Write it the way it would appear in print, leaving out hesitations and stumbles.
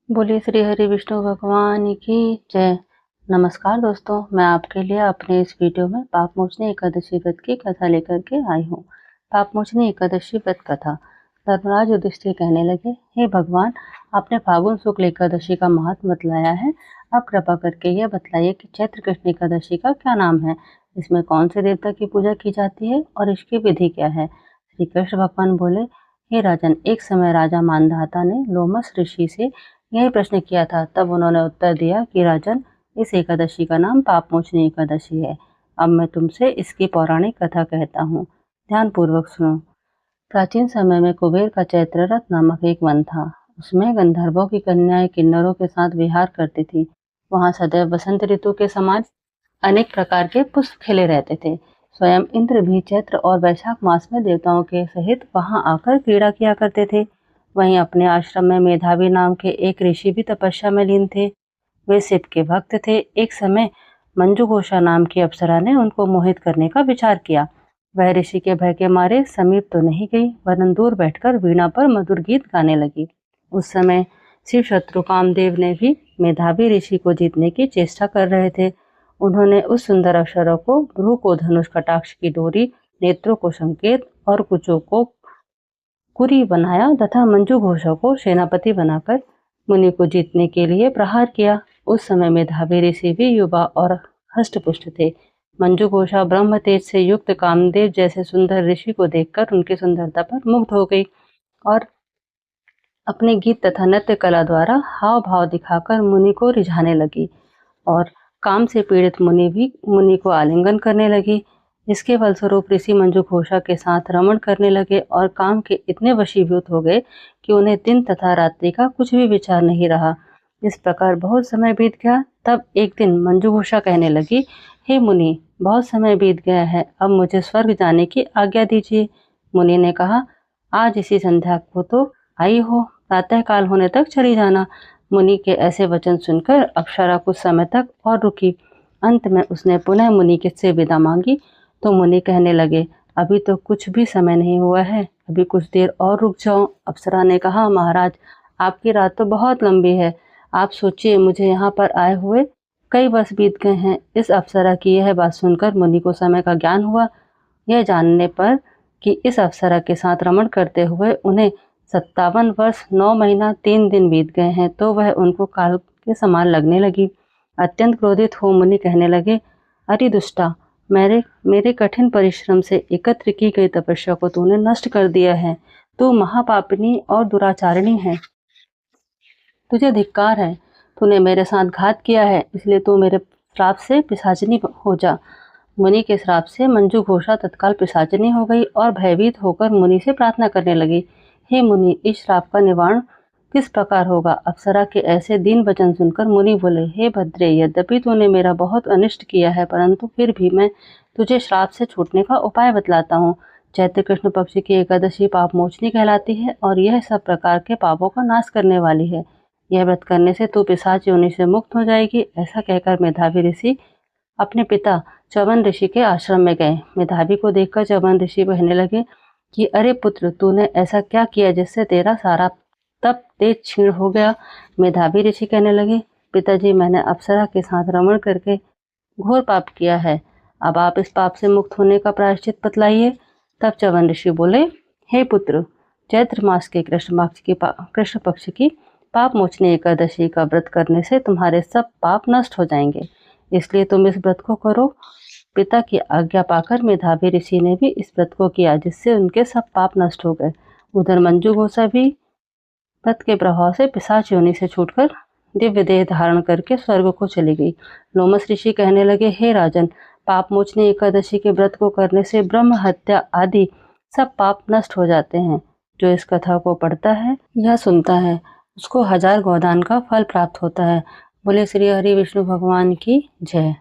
बोलिए श्री हरि विष्णु भगवान की जय। नमस्कार दोस्तों, मैं आपके लिए अपने इस वीडियो में पापमोचनी एकादशी व्रत की कथा लेकर के आई हूँ। पापमोचनी एकादशी व्रत कथा। धर्मराज युधिष्ठिर कहने लगे, हे भगवान, आपने फागुन शुक्ल एकादशी का महत्व बतलाया है। अब कृपा करके यह बतलाइए कि चैत्र कृष्ण एकादशी का क्या नाम है, इसमें कौन से देवता की पूजा की जाती है और इसकी विधि क्या है। श्री कृष्ण भगवान बोले, हे राजन, एक समय राजा मानधाता ने लोमस ऋषि से यही प्रश्न किया था। तब उन्होंने उत्तर दिया कि राजन, इस एकादशी का नाम पापमोचनी एकादशी है। अब मैं तुमसे इसकी पौराणिक कथा कहता हूँ, ध्यान पूर्वक सुनो। प्राचीन समय में कुबेर का चैत्ररथ नामक एक वन था। उसमें गंधर्वों की कन्याएं किन्नरों के साथ विहार करती थी। वहां सदैव बसंत ऋतु के समान अनेक प्रकार के पुष्प खिले रहते थे। स्वयं इंद्र भी चैत्र और वैशाख मास में देवताओं के सहित वहां आकर क्रीड़ा किया करते थे। वहीं अपने आश्रम में मेधावी नाम के एक ऋषि भी तपस्या में लीन थे। वे शिव के भक्त थे। एक समय मंजुघोषा नाम की अप्सरा ने उनको मोहित करने का विचार किया। वह ऋषि के भय के मारे समीप तो नहीं गई, वरन दूर बैठकर वीणा पर मधुर गीत गाने लगी। उस समय शिव शत्रु कामदेव ने भी मेधावी ऋषि को जीतने की चेष्टा कर रहे थे। उन्होंने उस सुंदर अप्सरा को भ्रू को धनुष, कटाक्ष की डोरी, नेत्रों को संकेत और कुचों को कुरी बनाया तथा मंजुघोषा को सेनापति बनाकर मुनि को जीतने के लिए प्रहार किया। उस समय मेधावी ऋषि भी युवा और हष्टपुष्ट थे। मंजुघोषा ब्रह्म तेज से युक्त कामदेव जैसे सुंदर ऋषि को देखकर उनकी सुंदरता पर मुग्ध हो गई और अपने गीत तथा नृत्य कला द्वारा हाव भाव दिखाकर मुनि को रिझाने लगी और काम से पीड़ित मुनि को आलिंगन करने लगी। इसके फलस्वरूप ऋषि मंजुघोषा के साथ रमण करने लगे और काम के इतने वशीभूत हो गए कि उन्हें दिन तथा रात्रि का कुछ भी विचार नहीं रहा। इस प्रकार बहुत समय बीत गया। तब एक दिन मंजुघोषा कहने लगी, हे मुनि, बहुत समय बीत गया है, अब मुझे स्वर्ग जाने की आज्ञा दीजिए। मुनि ने कहा, आज इसी संध्या को तो आई हो, प्रातः काल होने तक चली जाना। मुनि के ऐसे वचन सुनकर अप्सरा कुछ समय तक और रुकी। अंत में उसने पुनः मुनि से विदा मांगी तो मुनि कहने लगे, अभी तो कुछ भी समय नहीं हुआ है, अभी कुछ देर और रुक जाओ। अप्सरा ने कहा, महाराज, आपकी रात तो बहुत लंबी है। आप सोचिए, मुझे यहाँ पर आए हुए कई वर्ष बीत गए हैं। इस अप्सरा की यह बात सुनकर मुनि को समय का ज्ञान हुआ। यह जानने पर कि इस अप्सरा के साथ रमण करते हुए उन्हें 57 वर्ष 9 महीना 3 दिन बीत गए हैं, तो वह उनको काल के समान लगने लगी। अत्यंत क्रोधित हो मुनि कहने लगे, अरे दुष्टा, मेरे कठिन परिश्रम से एकत्र की गई तपस्या को तूने नष्ट कर दिया है। तू महापापिनी और दुराचारिणी है। तुझे धिक्कार है। तूने मेरे साथ घात किया है, इसलिए तू मेरे श्राप से पिशाचिनी हो जा। मुनि के श्राप से मंजुघोषा तत्काल पिशाचिनी हो गई और भयभीत होकर मुनि से प्रार्थना करने लगी, हे मुनि, इस श्राप का निवारण किस प्रकार होगा। अप्सरा के ऐसे दीन वचन सुनकर मुनि बोले, हे भद्रे, यद्यपि तूने मेरा बहुत अनिष्ट किया है, परंतु फिर भी मैं तुझे श्राप से छूटने का उपाय बतलाता हूँ। चैत्र कृष्ण पक्ष की एकादशी पापमोचनी कहलाती है और यह सब प्रकार के पापों का नाश करने वाली है। यह व्रत करने से तू पिशाच योनि से मुक्त हो जाएगी। ऐसा कहकर मेधावी ऋषि अपने पिता च्यवन ऋषि के आश्रम में गए। मेधावी को देखकर च्यवन ऋषि कहने लगे कि अरे पुत्र, तूने ऐसा क्या किया जिससे तेरा सारा तप तेज क्षीण हो गया। मेधावी ऋषि कहने लगे, पिताजी, मैंने अप्सरा के साथ रमण करके घोर पाप किया है। अब आप इस पाप से मुक्त होने का प्रायश्चित बतलाइए। तब च्यवन ऋषि बोले, हे पुत्र, चैत्र मास के कृष्ण पक्ष की पाप मोचनी एकादशी का व्रत करने से तुम्हारे सब पाप नष्ट हो जाएंगे, इसलिए तुम इस व्रत को करो। पिता की आज्ञा पाकर मेधावी ऋषि ने भी इस व्रत को किया, जिससे उनके सब पाप नष्ट हो गए। उधर मंजुघोषा भी व्रत के प्रभाव से पिशाच योनि से छूटकर दिव्य देह धारण करके स्वर्ग को चली गई। लोमस ऋषि कहने लगे, हे राजन, पाप मोचनी एकादशी के व्रत को करने से ब्रह्म हत्या आदि सब पाप नष्ट हो जाते हैं। जो इस कथा को पढ़ता है या सुनता है, उसको 1000 गोदान का फल प्राप्त होता है। बोले श्री हरि विष्णु भगवान की जय।